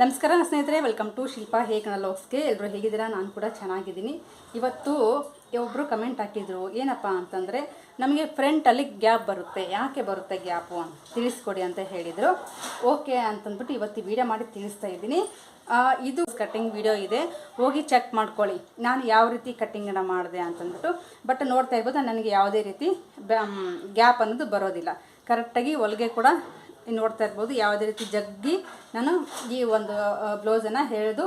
ನಮಸ್ಕಾರ ಸ್ನೇಹಿತರೆ, welcome to Shilpa hair Kannada ವ್ಲಾಗ್ಸ್ಗೆ. ಎಲ್ಲರೂ ಹೇಗಿದ್ದೀರಾ? ನಾನು ಕೂಡ ಚೆನ್ನಾಗಿದ್ದೀನಿ. ಇವತ್ತು ಒಬ್ಬರು ಕಮೆಂಟ್ ಹಾಕಿದ್ರು, ಏನಪ್ಪ ಅಂತಂದರೆ ನಮಗೆ ಫ್ರಂಟಲ್ಲಿ ಗ್ಯಾಪ್ ಬರುತ್ತೆ, ಯಾಕೆ ಬರುತ್ತೆ ಗ್ಯಾಪು ಅಂತ ತಿಳಿಸ್ಕೊಡಿ ಅಂತ ಹೇಳಿದರು. ಓಕೆ ಅಂತಂದ್ಬಿಟ್ಟು ಇವತ್ತು ವಿಡಿಯೋ ಮಾಡಿ ತಿಳಿಸ್ತಾ ಇದ್ದೀನಿ. ಇದು ಕಟ್ಟಿಂಗ್ ವಿಡಿಯೋ ಇದೆ, ಹೋಗಿ ಚೆಕ್ ಮಾಡ್ಕೊಳ್ಳಿ ನಾನು ಯಾವ ರೀತಿ ಕಟ್ಟಿಂಗನ್ನು ಮಾಡಿದೆ ಅಂತಂದ್ಬಿಟ್ಟು. ಬಟ್ ನೋಡ್ತಾ ಇರ್ಬೋದು, ನನಗೆ ಯಾವುದೇ ರೀತಿ ಗ್ಯಾಪ್ ಅನ್ನೋದು ಬರೋದಿಲ್ಲ. ಕರೆಕ್ಟಾಗಿ ಹೊಲಿಗೆ ಕೂಡ ನೋಡ್ತಾ ಇರ್ಬೋದು, ಯಾವುದೇ ರೀತಿ ಜಗ್ಗಿ ನಾನು ಈ ಒಂದು ಬ್ಲೌಸನ್ನು ಎಳೆದು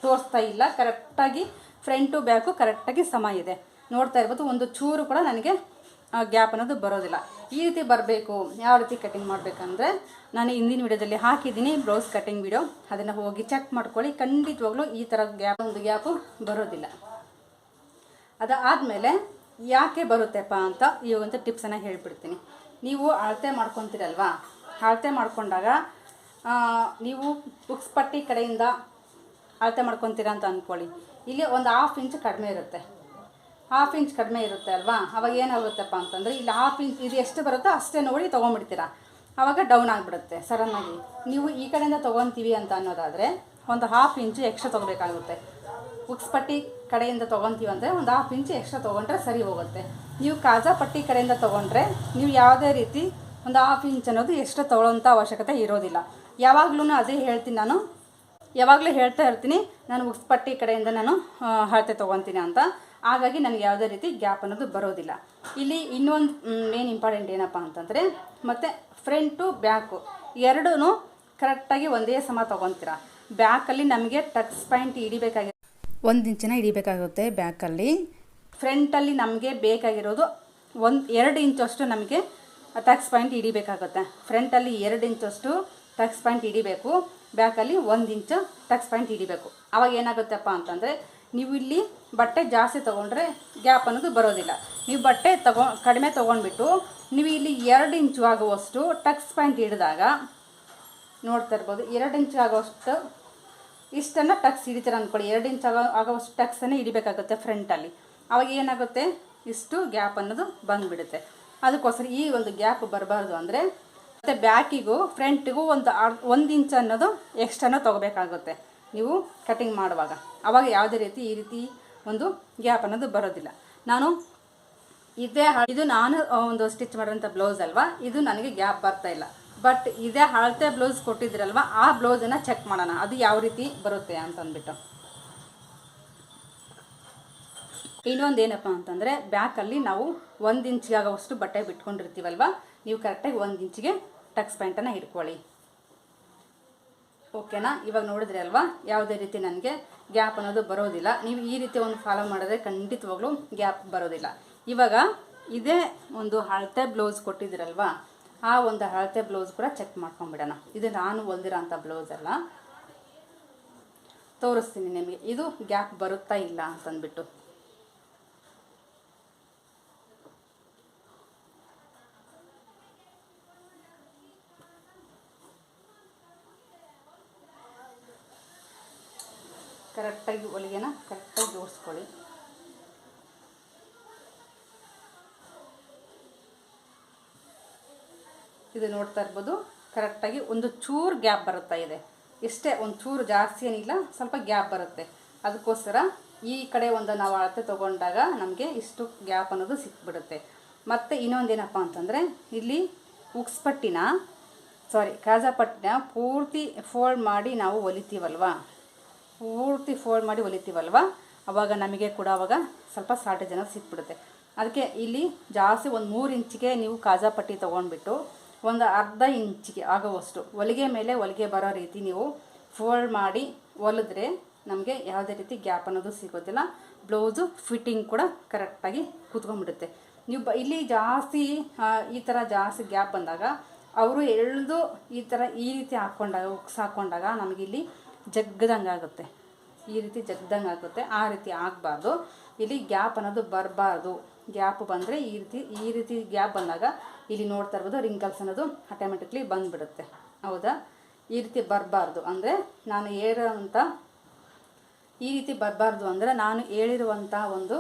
ತೋರಿಸ್ತಾ ಇಲ್ಲ. ಕರೆಕ್ಟಾಗಿ ಫ್ರಂಟು ಬ್ಯಾಕು ಕರೆಕ್ಟಾಗಿ ಸಮ ಇದೆ. ನೋಡ್ತಾ ಇರ್ಬೋದು, ಒಂದು ಚೂರು ಕೂಡ ನನಗೆ ಗ್ಯಾಪ್ ಅನ್ನೋದು ಬರೋದಿಲ್ಲ. ಈ ರೀತಿ ಬರಬೇಕು. ಯಾವ ರೀತಿ ಕಟಿಂಗ್ ಮಾಡಬೇಕಂದ್ರೆ ನಾನು ಹಿಂದಿನ ವಿಡಿಯೋದಲ್ಲಿ ಹಾಕಿದ್ದೀನಿ ಬ್ಲೌಸ್ ಕಟಿಂಗ್ ವಿಡಿಯೋ, ಅದನ್ನು ಹೋಗಿ ಚೆಕ್ ಮಾಡ್ಕೊಳ್ಳಿ. ಖಂಡಿತವಾಗ್ಲೂ ಈ ಥರ ಗ್ಯಾಪು ಬರೋದಿಲ್ಲ. ಅದಾದಮೇಲೆ ಯಾಕೆ ಬರುತ್ತೆಪ್ಪ ಅಂತ ಇವಾಗಂತ ಟಿಪ್ಸನ್ನು ಹೇಳ್ಬಿಡ್ತೀನಿ. ನೀವು ಅಳತೆ ಮಾಡ್ಕೊತೀರಲ್ವಾ, ಅಳತೆ ಮಾಡ್ಕೊಂಡಾಗ ನೀವು ಬುಕ್ಸ್ ಪಟ್ಟಿ ಕಡೆಯಿಂದ ಅಳತೆ ಮಾಡ್ಕೊತೀರ ಅಂತ ಅಂದ್ಕೊಳ್ಳಿ. ಇಲ್ಲಿ ಒಂದು 1/2 ಇಂಚ್ ಕಡಿಮೆ ಇರುತ್ತೆ, 1/2 ಇಂಚ್ ಕಡಿಮೆ ಇರುತ್ತೆ ಅಲ್ವಾ. ಅವಾಗ ಏನಾಗುತ್ತಪ್ಪ ಅಂತಂದರೆ ಇಲ್ಲಿ 1/2 ಇಂಚ್ ಇದು ಎಷ್ಟು ಬರುತ್ತೋ ಅಷ್ಟೇ ನೋಡಿ ತೊಗೊಂಡ್ಬಿಡ್ತೀರಾ. ಆವಾಗ ಡೌನ್ ಆಗಿಬಿಡುತ್ತೆ ಸಡನ್ನಾಗಿ. ನೀವು ಈ ಕಡೆಯಿಂದ ತೊಗೊತೀವಿ ಅಂತ ಅನ್ನೋದಾದರೆ ಒಂದು 1/2 ಇಂಚು ಎಕ್ಸ್ಟ್ರಾ ತೊಗೋಬೇಕಾಗುತ್ತೆ. ಬುಕ್ಸ್ ಪಟ್ಟಿ ಕಡೆಯಿಂದ ತೊಗೊತೀವಿ ಅಂದರೆ ಒಂದು 1/2 ಇಂಚ್ ಎಕ್ಸ್ಟ್ರಾ ತೊಗೊಂಡ್ರೆ ಸರಿ ಹೋಗುತ್ತೆ. ನೀವು ಕಾಜಾ ಪಟ್ಟಿ ಕಡೆಯಿಂದ ತೊಗೊಂಡ್ರೆ ನೀವು ಯಾವುದೇ ರೀತಿ ಒಂದು 1/2 ಇಂಚ್ ಅನ್ನೋದು ಎಕ್ಸ್ಟ್ರಾ ತೊಗೊಳ್ಳೋಂಥ ಅವಶ್ಯಕತೆ ಇರೋದಿಲ್ಲ. ಯಾವಾಗಲೂ ಅದೇ ಹೇಳ್ತೀನಿ, ನಾನು ಯಾವಾಗಲೂ ಹೇಳ್ತಾ ಇರ್ತೀನಿ, ನಾನು ಬುಕ್ಸ್ ಪಟ್ಟಿ ಕಡೆಯಿಂದ ನಾನು ಅಳತೆ ತೊಗೊತೀನಿ ಅಂತ. ಹಾಗಾಗಿ ನನಗೆ ಯಾವುದೇ ರೀತಿ ಗ್ಯಾಪ್ ಅನ್ನೋದು ಬರೋದಿಲ್ಲ. ಇಲ್ಲಿ ಇನ್ನೊಂದು ಮೇನ್ ಇಂಪಾರ್ಟೆಂಟ್ ಏನಪ್ಪ ಅಂತಂದರೆ, ಮತ್ತು ಫ್ರಂಟು ಬ್ಯಾಕು ಎರಡೂ ಕರೆಕ್ಟಾಗಿ ಒಂದೇ ಸಮ ತೊಗೊತೀರಾ. ಬ್ಯಾಕಲ್ಲಿ ನಮಗೆ ಟಕ್ಸ್ ಪಾಯಿಂಟ್ ಹಿಡಿಬೇಕಾಗಿ 1 ಇಂಚನ್ನ ಹಿಡಿಬೇಕಾಗುತ್ತೆ ಬ್ಯಾಕಲ್ಲಿ. ಫ್ರಂಟಲ್ಲಿ ನಮಗೆ ಬೇಕಾಗಿರೋದು 2 ಇಂಚಷ್ಟು ನಮಗೆ ಟಕ್ಸ್ ಪಾಯಿಂಟ್ ಹಿಡಿಬೇಕಾಗುತ್ತೆ. ಫ್ರಂಟಲ್ಲಿ 2 ಇಂಚಷ್ಟು ಟಕ್ಸ್ ಪಾಯಿಂಟ್ ಹಿಡಿಬೇಕು, ಬ್ಯಾಕಲ್ಲಿ 1 ಇಂಚು ಟಕ್ಸ್ ಪಾಯಿಂಟ್ ಹಿಡಿಬೇಕು. ಆವಾಗ ಏನಾಗುತ್ತಪ್ಪ ಅಂತಂದರೆ, ನೀವು ಇಲ್ಲಿ ಬಟ್ಟೆ ಜಾಸ್ತಿ ತೊಗೊಂಡ್ರೆ ಗ್ಯಾಪ್ ಅನ್ನೋದು ಬರೋದಿಲ್ಲ. ನೀವು ಬಟ್ಟೆ ಕಡಿಮೆ ತೊಗೊಂಡ್ಬಿಟ್ಟು ನೀವು ಇಲ್ಲಿ 2 ಇಂಚು ಆಗುವಷ್ಟು ಟಕ್ಸ್ ಪಾಯಿಂಟ್ ಹಿಡಿದಾಗ ನೋಡ್ತಾ ಇರ್ಬೋದು, 2 ಇಂಚು ಆಗುವಷ್ಟು ಇಷ್ಟನ್ನು ಟಕ್ಸ್ ಹಿಡಿತೀರ ಅಂದ್ಕೊಳ್ಳಿ. 2 ಇಂಚ್ ಆಗೋವಷ್ಟು ಟಕ್ಸನ್ನು ಹಿಡಿಬೇಕಾಗುತ್ತೆ ಫ್ರಂಟಲ್ಲಿ. ಆವಾಗ ಏನಾಗುತ್ತೆ, ಇಷ್ಟು ಗ್ಯಾಪ್ ಅನ್ನೋದು ಬಂದುಬಿಡುತ್ತೆ. ಅದಕ್ಕೋಸ್ಕರ ಈ ಒಂದು ಗ್ಯಾಪ್ ಬರಬಾರ್ದು ಅಂದರೆ ಮತ್ತು ಬ್ಯಾಕಿಗೂ ಫ್ರಂಟಿಗೂ 1 ಇಂಚ್ ಅನ್ನೋದು ಎಕ್ಸ್ಟ್ರಾನ ತೊಗೋಬೇಕಾಗುತ್ತೆ ನೀವು ಕಟಿಂಗ್ ಮಾಡುವಾಗ. ಆವಾಗ ಯಾವುದೇ ರೀತಿ ಈ ರೀತಿ ಒಂದು ಗ್ಯಾಪ್ ಅನ್ನೋದು ಬರೋದಿಲ್ಲ. ಇದು ನಾನು ಒಂದು ಸ್ಟಿಚ್ ಮಾಡೋಂಥ ಬ್ಲೌಸ್ ಅಲ್ವಾ, ಇದು ನನಗೆ ಗ್ಯಾಪ್ ಬರ್ತಾಯಿಲ್ಲ. ಬಟ್ ಇದೇ ಅಳತೆ ಬ್ಲೌಸ್ ಕೊಟ್ಟಿದ್ರಲ್ವ, ಆ ಬ್ಲೌಸನ್ನು ಚೆಕ್ ಮಾಡೋಣ ಅದು ಯಾವ ರೀತಿ ಬರುತ್ತೆ ಅಂತಂದ್ಬಿಟ್ಟು. ಇನ್ನೊಂದು ಏನಪ್ಪ ಅಂತಂದರೆ, ಬ್ಯಾಕಲ್ಲಿ ನಾವು 1 ಇಂಚಿಗೆ ಆಗೋವಷ್ಟು ಬಟ್ಟೆ ಬಿಟ್ಕೊಂಡಿರ್ತೀವಲ್ವ, ನೀವು ಕರೆಕ್ಟಾಗಿ 1 ಇಂಚಿಗೆ ಟಕ್ಸ್ ಪ್ಯಾಂಟನ್ನು ಇಟ್ಕೊಳ್ಳಿ. ಓಕೆನಾ? ಇವಾಗ ನೋಡಿದ್ರಿ ಅಲ್ವಾ, ಯಾವುದೇ ರೀತಿ ನನಗೆ ಗ್ಯಾಪ್ ಅನ್ನೋದು ಬರೋದಿಲ್ಲ. ನೀವು ಈ ರೀತಿ ಒಂದು ಫಾಲೋ ಮಾಡಿದ್ರೆ ಖಂಡಿತವಾಗ್ಲೂ ಗ್ಯಾಪ್ ಬರೋದಿಲ್ಲ. ಇವಾಗ ಇದೇ ಒಂದು ಅಳತೆ ಬ್ಲೌಸ್ ಕೊಟ್ಟಿದ್ದೀರಲ್ವ, ಆ ಒಂದು ಅಳತೆ ಬ್ಲೌಸ್ ಕೂಡ ಚೆಕ್ ಮಾಡ್ಕೊಂಬಿಡೋಣ. ಇದು ನಾನು ಹೊಲ್ದಿರೋ ಅಂಥ ಬ್ಲೌಸ್ ಅಲ್ಲ, ತೋರಿಸ್ತೀನಿ ನಿಮಗೆ ಇದು ಗ್ಯಾಪ್ ಬರುತ್ತಾ ಇಲ್ಲ ಅಂತಂದ್ಬಿಟ್ಟು. ಕರೆಕ್ಟಾಗಿ ಹೊಲಿಗೆನ ಕರೆಕ್ಟಾಗಿ ಜೋಡಿಸ್ಕೊಳ್ಳಿ. ಇದು ನೋಡ್ತಾ ಇರ್ಬೋದು, ಕರೆಕ್ಟಾಗಿ ಒಂದು ಚೂರು ಗ್ಯಾಪ್ ಬರುತ್ತಾ ಇದೆ. ಇಷ್ಟೇ, ಒಂದು ಚೂರು ಜಾಸ್ತಿ ಏನಿಲ್ಲ, ಸ್ವಲ್ಪ ಗ್ಯಾಪ್ ಬರುತ್ತೆ. ಅದಕ್ಕೋಸ್ಕರ ಈ ಕಡೆ ಒಂದು ನಾವು ಅಳತೆ ತೊಗೊಂಡಾಗ ನಮಗೆ ಇಷ್ಟು ಗ್ಯಾಪ್ ಅನ್ನೋದು ಸಿಕ್ಬಿಡುತ್ತೆ. ಮತ್ತು ಇನ್ನೊಂದೇನಪ್ಪ ಅಂತಂದರೆ, ಇಲ್ಲಿ ಕಾಜಾ ಪಟ್ಟಿನ ಪೂರ್ತಿ ಫೋಲ್ಡ್ ಮಾಡಿ ನಾವು ಹೊಲಿತೀವಲ್ವ, ಆವಾಗ ನಮಗೆ ಕೂಡ ಆವಾಗ ಸ್ವಲ್ಪ ಶಾರ್ಟೇಜ್ ಅನ್ನೋದು ಸಿಕ್ಬಿಡುತ್ತೆ. ಅದಕ್ಕೆ ಇಲ್ಲಿ ಜಾಸ್ತಿ ಒಂದು 3 ಇಂಚಿಗೆ ನೀವು ಕಾಜಾ ಪಟ್ಟಿ ತೊಗೊಂಡ್ಬಿಟ್ಟು ಒಂದು ಅರ್ಧ ಇಂಚಿಗೆ ಆಗೋವಷ್ಟು ಹೊಲಿಗೆ ಮೇಲೆ ಹೊಲಿಗೆ ಬರೋ ರೀತಿ ನೀವು ಫೋಲ್ಡ್ ಮಾಡಿ ಹೊಲಿದ್ರೆ ನಮಗೆ ಯಾವುದೇ ರೀತಿ ಗ್ಯಾಪ್ ಅನ್ನೋದು ಸಿಗೋದಿಲ್ಲ. ಬ್ಲೌಸು ಫಿಟ್ಟಿಂಗ್ ಕೂಡ ಕರೆಕ್ಟಾಗಿ ಕೂತ್ಕೊಂಡ್ಬಿಡುತ್ತೆ. ನೀವು ಇಲ್ಲಿ ಜಾಸ್ತಿ ಈ ಥರ ಜಾಸ್ತಿ ಗ್ಯಾಪ್ ಬಂದಾಗ ಅವರು ಎಳೆದು ಈ ರೀತಿ ಹಾಕ್ಕೊಂಡಾಗ ಉಕ್ಸ್ ಹಾಕ್ಕೊಂಡಾಗ ನಮಗಿಲ್ಲಿ ಜಗ್ಗದಂಗೆ ಆಗುತ್ತೆ, ಈ ರೀತಿ ಜಗ್ದಂಗೆ ಆಗುತ್ತೆ. ಆ ರೀತಿ ಆಗಬಾರ್ದು. ಇಲ್ಲಿ ಗ್ಯಾಪ್ ಅನ್ನೋದು ಬರಬಾರ್ದು. ಗ್ಯಾಪ್ ಬಂದರೆ ಈ ರೀತಿ ಗ್ಯಾಪ್ ಬಂದಾಗ ಇಲ್ಲಿ ನೋಡ್ತಾ ಇರ್ಬೋದು, ರಿಂಕಲ್ಸ್ ಅನ್ನೋದು ಆಟೋಮೆಟಿಕ್ಲಿ ಬಂದುಬಿಡುತ್ತೆ. ಹೌದಾ? ಈ ರೀತಿ ಬರಬಾರ್ದು ಅಂದರೆ ನಾನು ಹೇಳಿರುವಂಥ ಒಂದು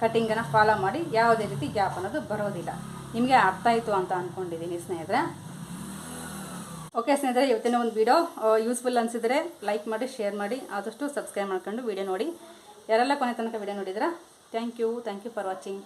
ಕಟಿಂಗನ್ನು ಫಾಲೋ ಮಾಡಿ ಯಾವುದೇ ರೀತಿ ಗ್ಯಾಪ್ ಅನ್ನೋದು ಬರೋದಿಲ್ಲ. ನಿಮಗೆ ಅರ್ಥ ಆಯಿತು ಅಂತ ಅಂದ್ಕೊಂಡಿದ್ದೀನಿ ಸ್ನೇಹಿತರೆ. ಓಕೆ ಸ್ನೇಹಿತರೆ, ಇವತ್ತಿನ ಒಂದು ವಿಡಿಯೋ ಯೂಸ್ಫುಲ್ ಅನಿಸಿದರೆ ಲೈಕ್ ಮಾಡಿ, ಶೇರ್ ಮಾಡಿ, ಆದಷ್ಟು ಸಬ್ಸ್ಕ್ರೈಬ್ ಮಾಡ್ಕೊಂಡು ವಿಡಿಯೋ ನೋಡಿ. ಯಾರೆಲ್ಲ ಕೊನೆ ತನಕ ವಿಡಿಯೋ ನೋಡಿದ್ರಾ, ಥ್ಯಾಂಕ್ ಯು ಫಾರ್ ವಾಚಿಂಗ್.